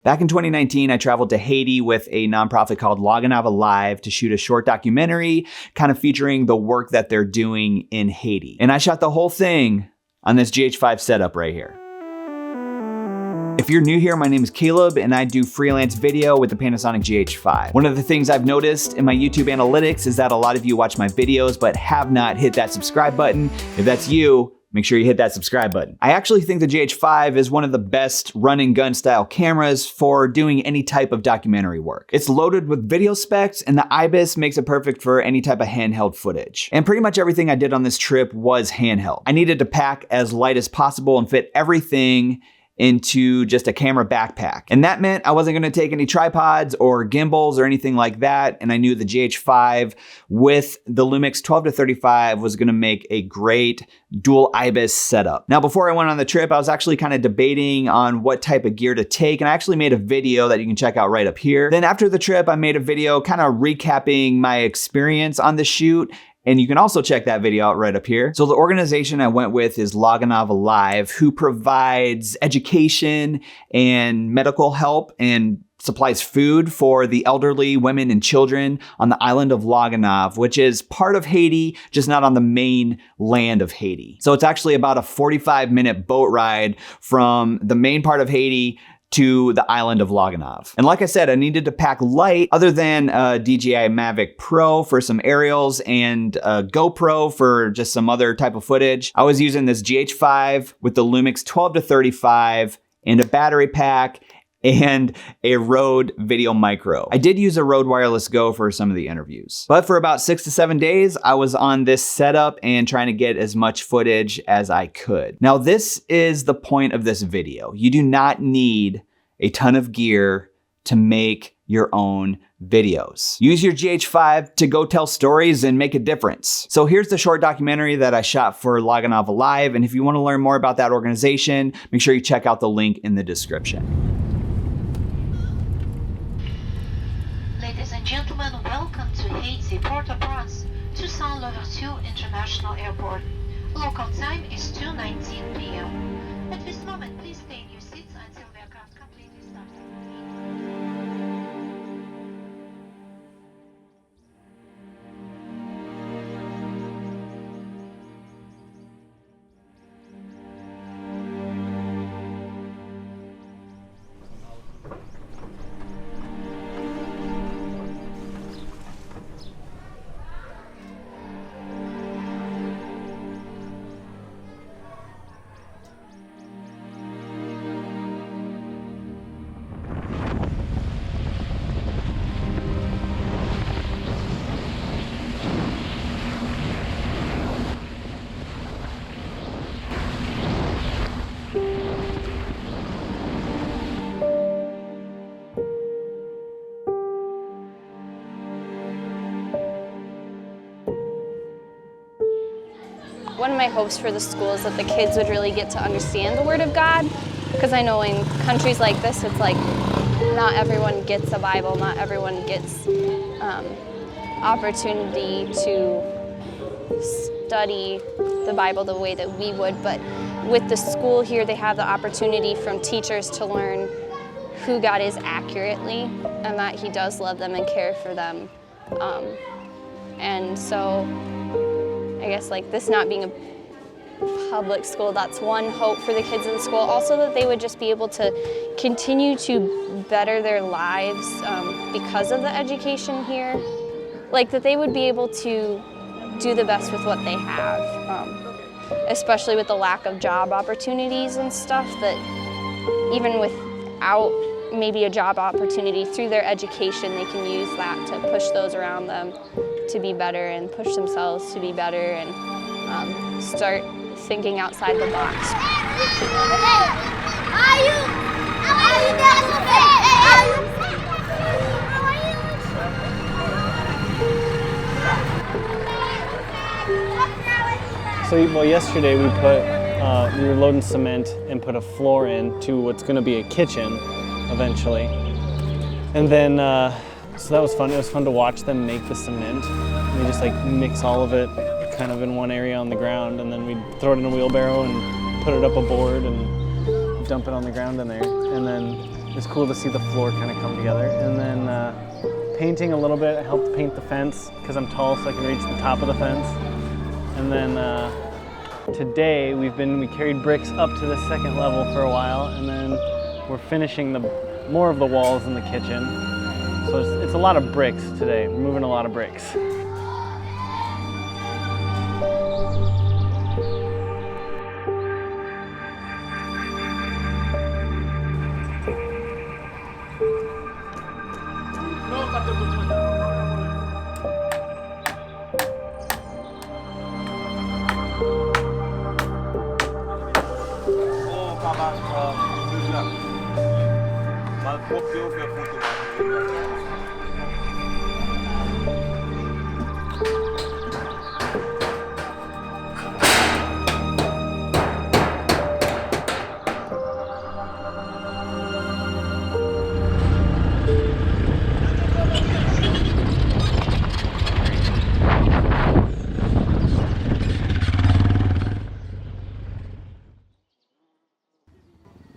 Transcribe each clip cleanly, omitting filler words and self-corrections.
Back in 2019, I traveled to Haiti with a nonprofit called Lagonave Alive to shoot a short documentary kind of featuring the work that they're doing in Haiti. And I shot the whole thing on this GH5 setup right here. If you're new here, my name is Caleb and I do freelance video with the Panasonic GH5. One of the things I've noticed in my YouTube analytics is that a lot of you watch my videos but have not hit that subscribe button. If that's you, make sure you hit that subscribe button. I actually think the GH5 is one of the best run and gun style cameras for doing any type of documentary work. It's loaded with video specs and the IBIS makes it perfect for any type of handheld footage. And pretty much everything I did on this trip was handheld. I needed to pack as light as possible and fit everything into just a camera backpack. And that meant I wasn't gonna take any tripods or gimbals or anything like that. And I knew the GH5 with the Lumix 12-35 was gonna make a great dual IBIS setup. Now, before I went on the trip, I was actually kind of debating on what type of gear to take. And I actually made a video that you can check out right up here. Then after the trip, I made a video kind of recapping my experience on the shoot. And you can also check that video out right up here. So the organization I went with is Lagonave Alive, who provides education and medical help and supplies food for the elderly, women, and children on the island of Lagonave, which is part of Haiti, just not on the main land of Haiti. So it's actually about a 45-minute boat ride from the main part of Haiti to the island of Lagonave. And like I said, I needed to pack light other than a DJI Mavic Pro for some aerials and a GoPro for just some other type of footage. I was using this GH5 with the Lumix 12-35 and a battery pack and a Rode Video Micro. I did use a Rode Wireless Go for some of the interviews. But for about 6 to 7 days, I was on this setup and trying to get as much footage as I could. Now, this is the point of this video. You do not need a ton of gear to make your own videos. Use your GH5 to go tell stories and make a difference. So here's the short documentary that I shot for Lagonave Alive. And if you want to learn more about that organization, make sure you check out the link in the description. Ladies and gentlemen, welcome to Haiti, Port-au-Prince, Toussaint Louverture International Airport. Local time is 2:19 p.m. At this moment, please stay in your seats until the aircraft completely starts. One of my hopes for the school is that the kids would really get to understand the Word of God, because I know in countries like this, it's like not everyone gets a Bible, not everyone gets opportunity to study the Bible the way that we would, but with the school here, they have the opportunity from teachers to learn who God is accurately and that He does love them and care for them. And so I guess like this not being a public school, that's one hope for the kids in the school. Also that they would just be able to continue to better their lives because of the education here. Like that they would be able to do the best with what they have, especially with the lack of job opportunities and stuff, that even without maybe a job opportunity through their education, they can use that to push those around them to be better and push themselves to be better and start thinking outside the box. So, well, yesterday we were loading cement and put a floor in to what's going to be a kitchen eventually. And then, so that was fun. It was fun to watch them make the cement. They just like mix all of it kind of in one area on the ground, and then we'd throw it in a wheelbarrow and put it up a board and dump it on the ground in there. And then it's cool to see the floor kind of come together. And then painting a little bit. I helped paint the fence because I'm tall, so I can reach the top of the fence. And then today we carried bricks up to the second level for a while, and then we're finishing more of the walls in the kitchen. So it's a lot of bricks today. We're moving a lot of bricks.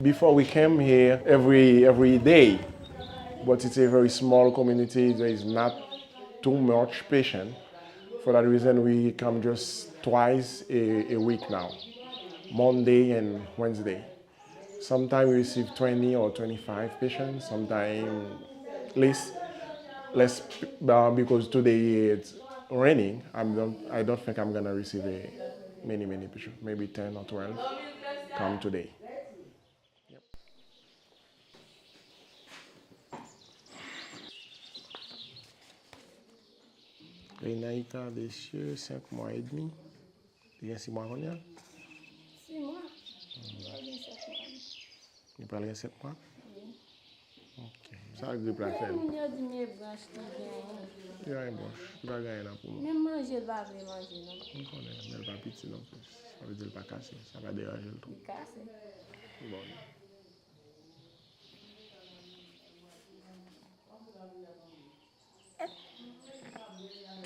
Before we came here every day, but it's a very small community. There is not too much patient. For that reason, we come just twice a week now, Monday and Wednesday. Sometimes we receive 20 or 25 patients, sometimes less because today it's raining. I don't think I'm gonna receive many patients, maybe 10 or 12 come today. Renaïta a des cieux 5 mois et demi. Il y a 6 mois qu'on y a? 6 mois. Il parle de 7 mois? Oui. Ok. Ça a grippe la fèvre. Il y a des branches qui viennent. Il y a une branche. Il va gagner là pour moi. Même manger, il va manger. Non? On connaît, mais elle va petit non plus. Ça veut dire qu'elle va casser. Ça va déranger le tout. Il casse. Bon.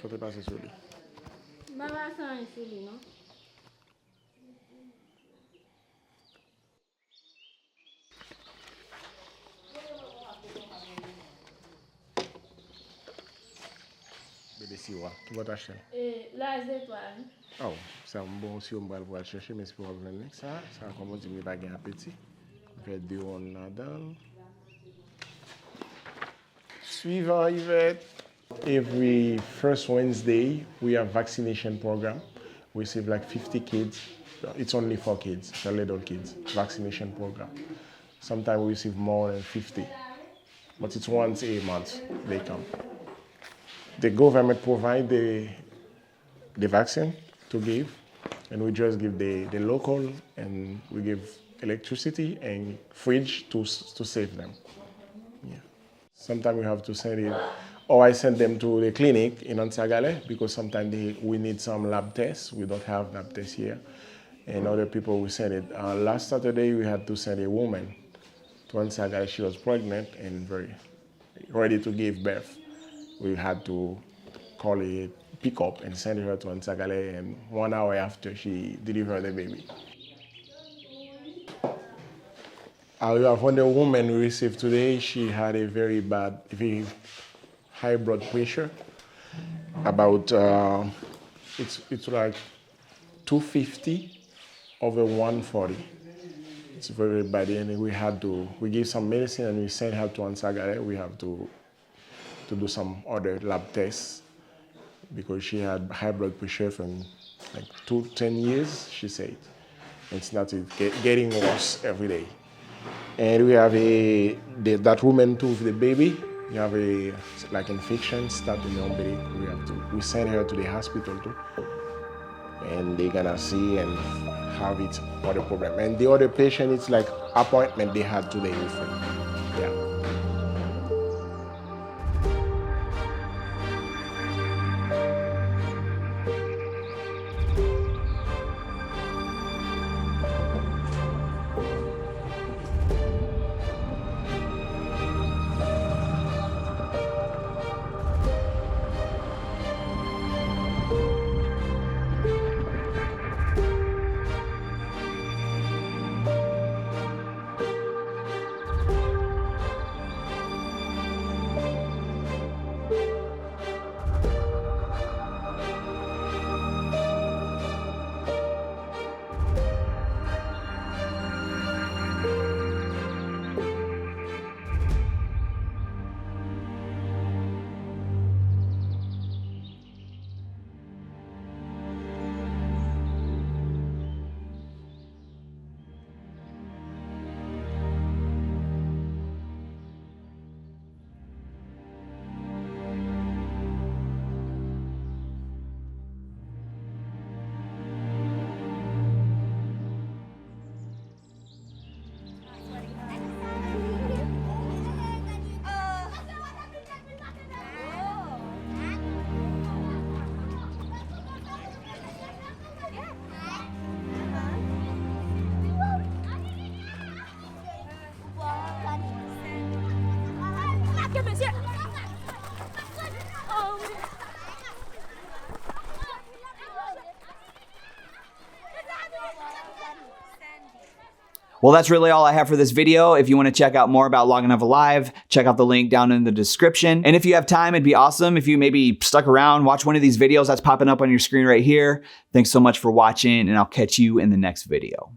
Ça t'est passé sur lui? Baba, ça est sur lui, non? Bébé Siwa, tu vas t'acheter? Les étoiles. Oh, c'est un bon si on va le chercher, mais c'est pour revenir avec ça. Ça va comme on dit, mais pas gagner appétit. On fait 2 rondes là-dedans. Suivant, Yvette. Every first Wednesday, we have vaccination program. We receive like 50 kids. It's only for kids, the little kids, vaccination program. Sometimes we receive more than 50, but it's once a month they come. The government provide the vaccine to give, and we just give the local, and we give electricity and fridge to save them. Yeah. Sometimes we have to send it, or I send them to the clinic in Ansagale because sometimes we need some lab tests. We don't have lab tests here. And other people we send it. Last Saturday we had to send a woman to Ansagale. She was pregnant and very ready to give birth. We had to call a pickup and send her to Ansagale, and 1 hour after she delivered the baby. When the woman we received today, she had a very high blood pressure. About it's like 250 over 140. It's very bad, and we gave some medicine and we sent her to Ansagale. We have to do some other lab tests because she had high blood pressure for like 10 years, she said. It's not getting worse every day. And we have that woman too with the baby. You have like infection start in the umbilic. We send her to the hospital too, and they're gonna see and have it other problem. And the other patient, it's like appointment they had today with her. Yeah. Well, that's really all I have for this video. If you want to check out more about Lagonave Alive, check out the link down in the description. And if you have time, it'd be awesome if you maybe stuck around, watch one of these videos that's popping up on your screen right here. Thanks so much for watching, and I'll catch you in the next video.